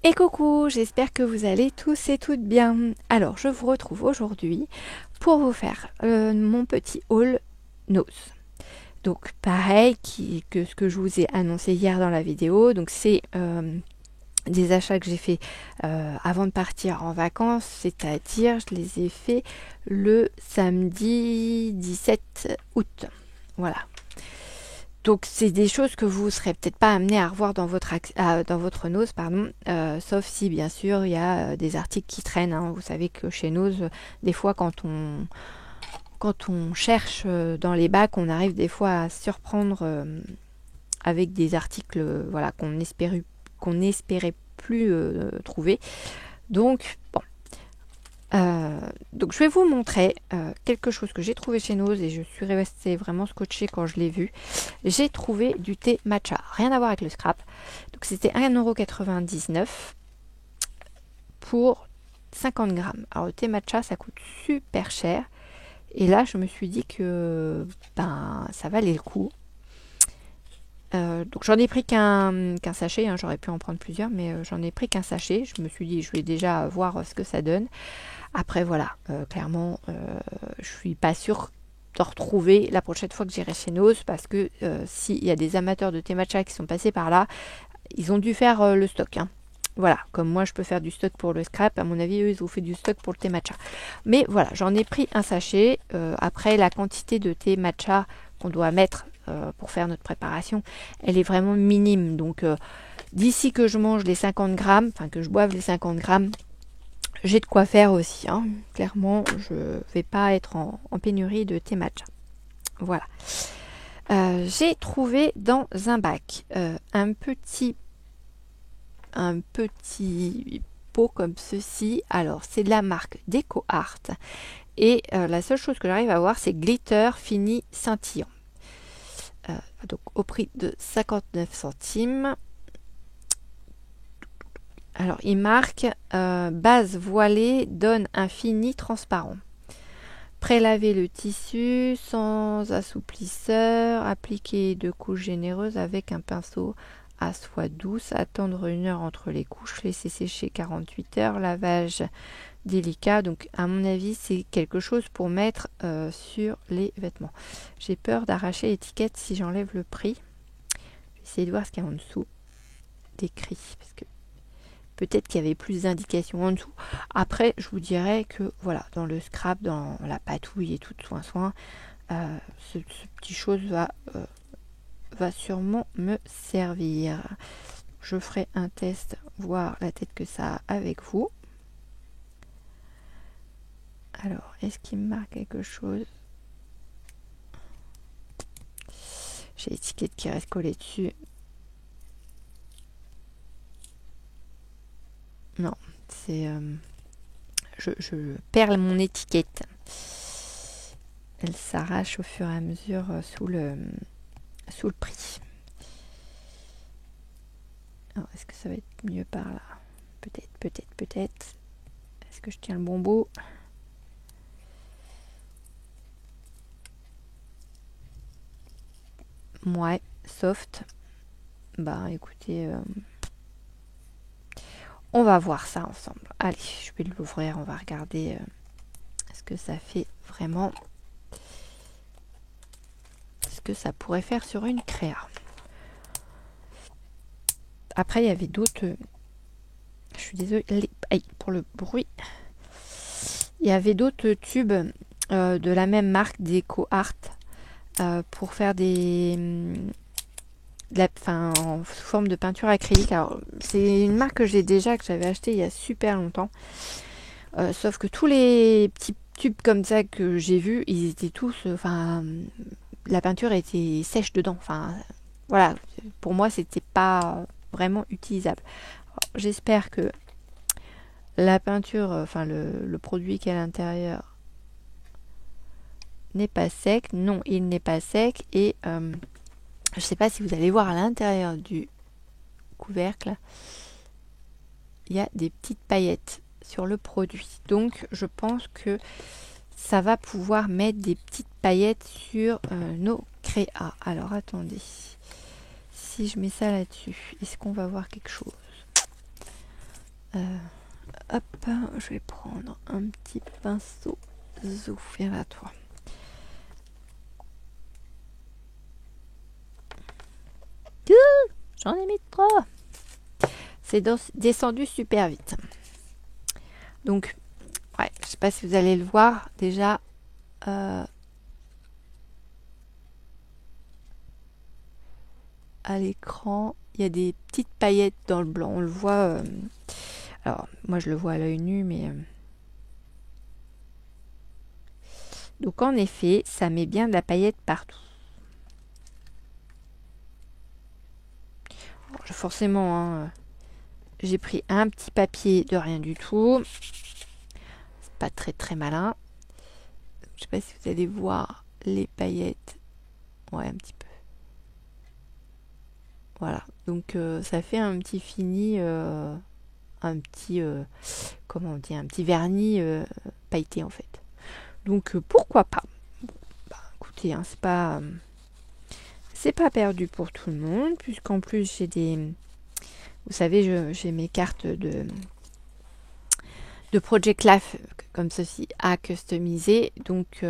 Et coucou, j'espère que vous allez tous et toutes bien. Alors, je vous retrouve aujourd'hui pour vous faire mon petit haul nose. Donc, pareil que ce que je vous ai annoncé hier dans la vidéo. Donc, c'est des achats que j'ai fait avant de partir en vacances, c'est-à-dire je les ai fait le samedi 17 août. Voilà. Donc c'est des choses que vous ne serez peut-être pas amené à revoir dans votre Nose, pardon, sauf si bien sûr il y a des articles qui traînent. Hein. Vous savez que chez Nose, des fois quand on cherche dans les bacs, on arrive des fois à se surprendre avec des articles voilà, qu'on n'espérait plus trouver. Donc bon. Donc je vais vous montrer quelque chose que j'ai trouvé chez Nose et je suis restée vraiment scotchée quand je l'ai vu. J'ai trouvé du thé matcha, rien à voir avec le scrap. Donc c'était 1,99€ pour 50 grammes. Alors le thé matcha ça coûte super cher. Et là je me suis dit que ça valait le coup. Donc j'en ai pris qu'un sachet, hein, j'aurais pu en prendre plusieurs, mais j'en ai pris qu'un sachet. Je me suis dit je vais déjà voir ce que ça donne. Après voilà, clairement je suis pas sûre de retrouver la prochaine fois que j'irai chez Nose parce que s'il y a des amateurs de thé matcha qui sont passés par là, ils ont dû faire le stock. Hein. Voilà, comme moi je peux faire du stock pour le scrap, à mon avis eux ils ont fait du stock pour le thé matcha. Mais voilà, j'en ai pris un sachet. Après la quantité de thé matcha qu'on doit mettre pour faire notre préparation, elle est vraiment minime. Donc d'ici que je mange les 50 grammes, enfin que je boive les 50 grammes, j'ai de quoi faire aussi. Hein. Clairement, je vais pas être en pénurie de thé matcha. Voilà. J'ai trouvé dans un bac un petit pot comme ceci. Alors, c'est de la marque DecoArt. Et la seule chose que j'arrive à voir, c'est glitter fini scintillant. Donc, au prix de 59 centimes. Alors, il marque base voilée donne un fini transparent. Prélaver le tissu sans assouplisseur, appliquer deux couches généreuses avec un pinceau à soie douce, attendre 1 heure entre les couches, laisser sécher 48 heures, lavage délicat. Donc à mon avis c'est quelque chose pour mettre sur les vêtements. J'ai peur d'arracher l'étiquette si j'enlève le prix. Je vais essayer de voir ce qu'il y a en dessous d'écrit parce que peut-être qu'il y avait plus d'indications en dessous. Après, je vous dirais que voilà, dans le scrap, dans la patouille et tout soin, ce petit chose va sûrement me servir. Je ferai un test, voir la tête que ça a avec vous. Alors, est-ce qu'il me marque quelque chose? J'ai l'étiquette qui reste collée dessus. Non, c'est... je perds mon étiquette. Elle s'arrache au fur et à mesure sous le prix. Alors, est-ce que ça va être mieux par là? Peut-être. Est-ce que je tiens le bon bout? Ouais, soft. Bah écoutez... on va voir ça ensemble. Allez, je vais l'ouvrir, on va regarder ce que ça fait vraiment. Ce que ça pourrait faire sur une créa. Après, il y avait d'autres... je suis désolée pour le bruit. Il y avait d'autres tubes de la même marque, DecoArt, pour faire en forme de peinture acrylique. Alors, c'est une marque que j'avais acheté il y a super longtemps. Sauf que tous les petits tubes comme ça que j'ai vus, ils étaient tous... la peinture était sèche dedans. Enfin, voilà. Pour moi, c'était pas vraiment utilisable. J'espère que la peinture, le produit qui est à l'intérieur n'est pas sec. Non, il n'est pas sec. Et je ne sais pas si vous allez voir à l'intérieur du couvercle, il y a des petites paillettes sur le produit. Donc, je pense que ça va pouvoir mettre des petites paillettes sur nos créas. Alors, attendez. Si je mets ça là-dessus, est-ce qu'on va voir quelque chose? Hop, je vais prendre un petit pinceau. Zouf, viens là toi. J'en ai mis trop. C'est descendu super vite. Donc, ouais, je sais pas si vous allez le voir déjà. À l'écran, il y a des petites paillettes dans le blanc. On le voit. Alors, moi je le vois à l'œil nu, mais donc en effet, ça met bien de la paillette partout. Bon, forcément, hein, j'ai pris un petit papier de rien du tout. C'est pas très très malin. Je sais pas si vous allez voir les paillettes. Ouais, un petit peu. Voilà. Donc ça fait un petit fini, un petit, comment on dit, un petit vernis pailleté en fait. Donc pourquoi pas. Bah, écoutez, hein, c'est pas perdu pour tout le monde, puisqu'en plus j'ai des, vous savez, j'ai mes cartes de Project Life comme ceci à customiser, donc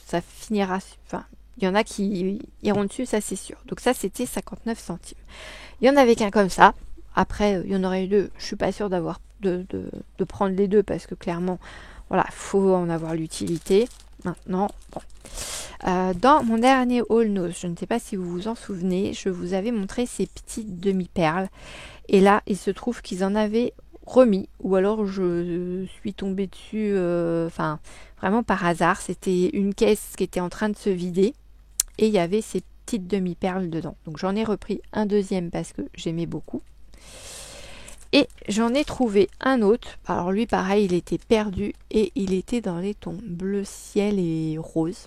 ça finira, enfin il y en a qui iront dessus, ça c'est sûr. Donc ça c'était 59 centimes. Il y en avait qu'un comme ça. Après il y en aurait eu deux. Je suis pas sûre d'avoir de prendre les deux parce que clairement voilà, faut en avoir l'utilité. Maintenant, bon. Dans mon dernier haul nose, je ne sais pas si vous vous en souvenez, je vous avais montré ces petites demi-perles. Et là, il se trouve qu'ils en avaient remis, ou alors je suis tombée dessus, enfin, vraiment par hasard. C'était une caisse qui était en train de se vider, et il y avait ces petites demi-perles dedans. Donc j'en ai repris un deuxième parce que j'aimais beaucoup. Et j'en ai trouvé un autre. Alors lui, pareil, il était perdu, et il était dans les tons bleu ciel et rose.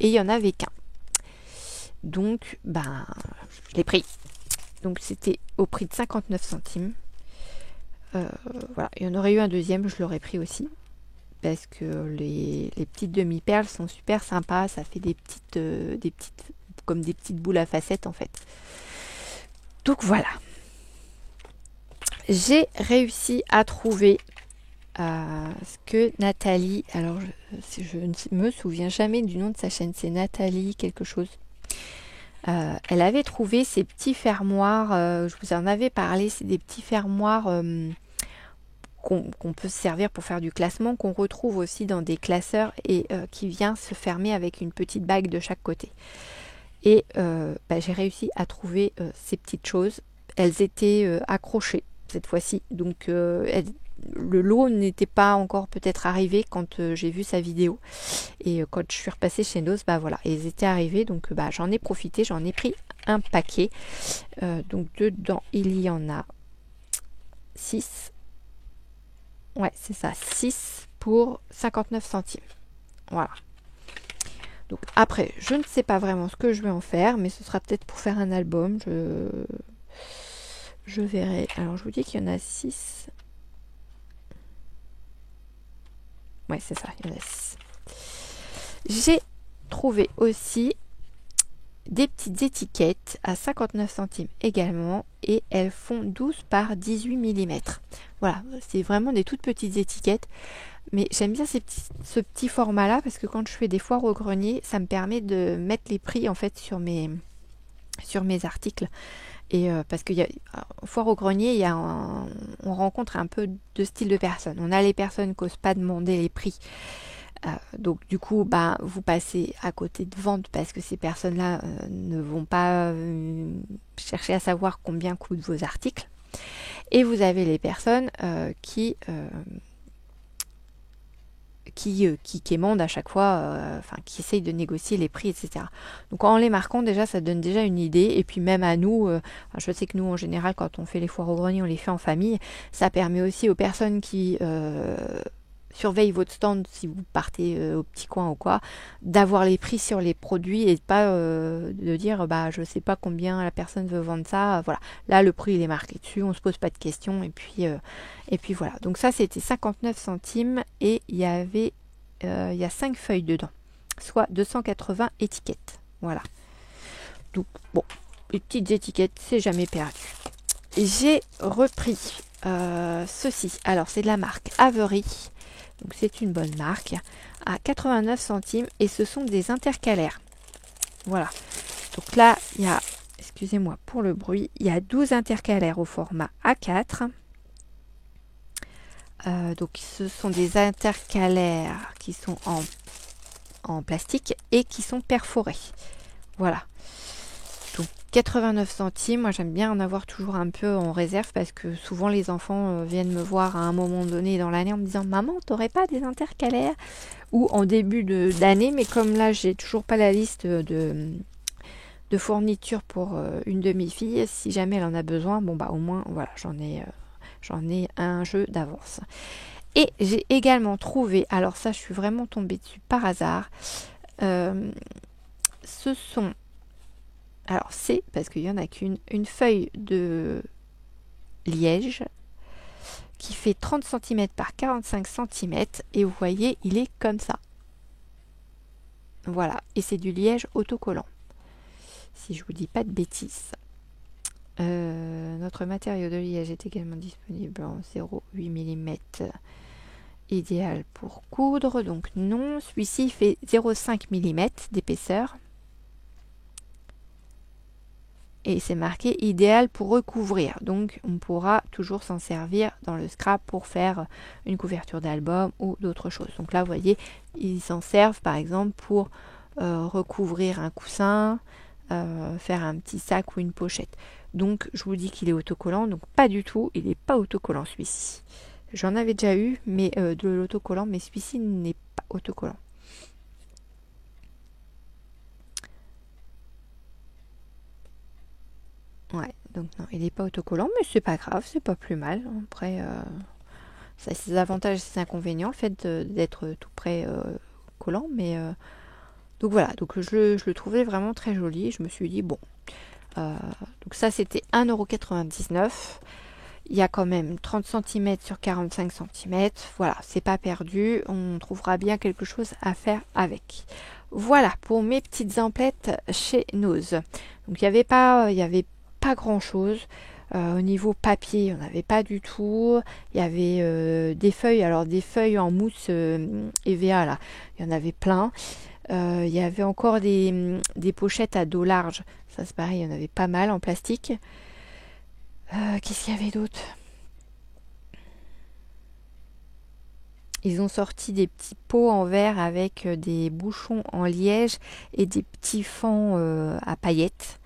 Et il n'y en avait qu'un. Donc, ben, je l'ai pris. Donc c'était au prix de 59 centimes. Voilà, il y en aurait eu un deuxième, je l'aurais pris aussi. Parce que les petites demi-perles sont super sympas. Ça fait des petites, comme des petites boules à facettes en fait. Donc voilà. J'ai réussi à trouver ce que Nathalie, alors je ne me souviens jamais du nom de sa chaîne, c'est Nathalie quelque chose. Elle avait trouvé ces petits fermoirs, je vous en avais parlé, c'est des petits fermoirs qu'on peut se servir pour faire du classement, qu'on retrouve aussi dans des classeurs et qui vient se fermer avec une petite bague de chaque côté. Et j'ai réussi à trouver ces petites choses. Elles étaient accrochées cette fois-ci, donc le lot n'était pas encore peut-être arrivé quand j'ai vu sa vidéo. Et quand je suis repassée chez Nose, bah voilà, ils étaient arrivés, donc j'en ai profité, j'en ai pris un paquet. Donc dedans, il y en a 6. Ouais, c'est ça, 6 pour 59 centimes. Voilà. Donc après, je ne sais pas vraiment ce que je vais en faire, mais ce sera peut-être pour faire un album. Je verrai. Alors je vous dis qu'il y en a 6. Ouais, c'est ça, il y en a 6. J'ai trouvé aussi des petites étiquettes à 59 centimes également, et elles font 12 par 18 mm. Voilà, c'est vraiment des toutes petites étiquettes, mais j'aime bien ce petit format là parce que quand je fais des foires au grenier, ça me permet de mettre les prix en fait sur mes articles. Et parce qu'il y a foire au grenier, on rencontre un peu de style de personnes. On a les personnes qui n'osent pas demander les prix. Donc du coup, vous passez à côté de vente parce que ces personnes-là ne vont pas chercher à savoir combien coûtent vos articles. Et vous avez les personnes qui quémandent à chaque fois, qui essayent de négocier les prix, etc. Donc en les marquant déjà, ça donne déjà une idée. Et puis même à nous, je sais que nous en général, quand on fait les foires au grenier, on les fait en famille. Ça permet aussi aux personnes qui surveillent votre stand si vous partez au petit coin ou quoi, d'avoir les prix sur les produits et pas de dire je sais pas combien la personne veut vendre ça. Voilà, là le prix il est marqué dessus, on se pose pas de questions et puis voilà. Donc ça c'était 59 centimes et il y a 5 feuilles dedans, soit 280 étiquettes. Voilà. Donc bon, les petites étiquettes c'est jamais perdu. j'ai repris ceci. Alors c'est de la marque Avery, donc c'est une bonne marque, à 89 centimes et ce sont des intercalaires. Voilà. Donc là, il y a, excusez-moi pour le bruit, il y a 12 intercalaires au format A4. Donc ce sont des intercalaires qui sont en plastique et qui sont perforés. Voilà. Donc 89 centimes, moi j'aime bien en avoir toujours un peu en réserve parce que souvent les enfants viennent me voir à un moment donné dans l'année en me disant maman, t'aurais pas des intercalaires? Ou en début d'année, mais comme là j'ai toujours pas la liste de fourniture pour une demi-fille, si jamais elle en a besoin, bon bah au moins voilà, j'en ai un jeu d'avance. Et j'ai également trouvé, alors ça je suis vraiment tombée dessus par hasard, ce sont, alors c'est, parce qu'il n'y en a qu'une, une feuille de liège qui fait 30 cm par 45 cm et vous voyez il est comme ça. Voilà, et c'est du liège autocollant. Si je vous dis pas de bêtises. Notre matériau de liège est également disponible en 0,8 mm. Idéal pour coudre, donc non. Celui-ci fait 0,5 mm d'épaisseur. Et c'est marqué idéal pour recouvrir. Donc on pourra toujours s'en servir dans le scrap pour faire une couverture d'album ou d'autres choses. Donc là, vous voyez, ils s'en servent par exemple pour recouvrir un coussin, faire un petit sac ou une pochette. Donc je vous dis qu'il est autocollant, donc pas du tout, il n'est pas autocollant celui-ci. J'en avais déjà eu mais de l'autocollant, mais celui-ci n'est pas autocollant. Ouais, donc non, il n'est pas autocollant, mais c'est pas grave, c'est pas plus mal. Après, ça a ses avantages et ses inconvénients, le fait d'être tout près collant, mais donc voilà, donc je le trouvais vraiment très joli. Je me suis dit, bon, donc ça c'était 1,99 €. Il y a quand même 30 cm sur 45 cm. Voilà, c'est pas perdu. On trouvera bien quelque chose à faire avec. Voilà pour mes petites emplettes chez Nose. Donc il y avait pas grand chose. Au niveau papier, il n'y en avait pas du tout. Il y avait des feuilles, alors des feuilles en mousse EVA là, il y en avait plein. Il y avait encore des pochettes à dos large. Ça c'est pareil, il y en avait pas mal en plastique. Qu'est-ce qu'il y avait d'autre? Ils ont sorti des petits pots en verre avec des bouchons en liège et des petits fonds à paillettes.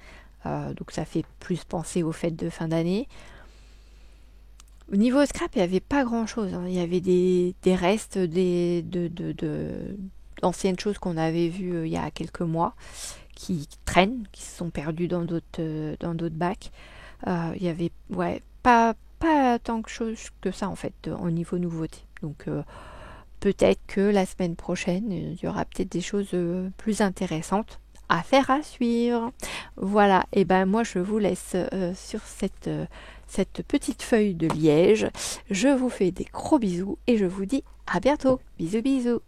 Donc ça fait plus penser aux fêtes de fin d'année. Au niveau scrap, il n'y avait pas grand chose. Il y avait des restes d'anciennes choses qu'on avait vues il y a quelques mois qui traînent, qui se sont perdues dans d'autres bacs. Il y avait pas tant de choses que ça en fait au niveau nouveauté. Donc peut-être que la semaine prochaine, il y aura peut-être des choses plus intéressantes. Affaire à suivre. Voilà, et ben moi je vous laisse sur cette petite feuille de liège. Je vous fais des gros bisous et je vous dis à bientôt. Bisous bisous.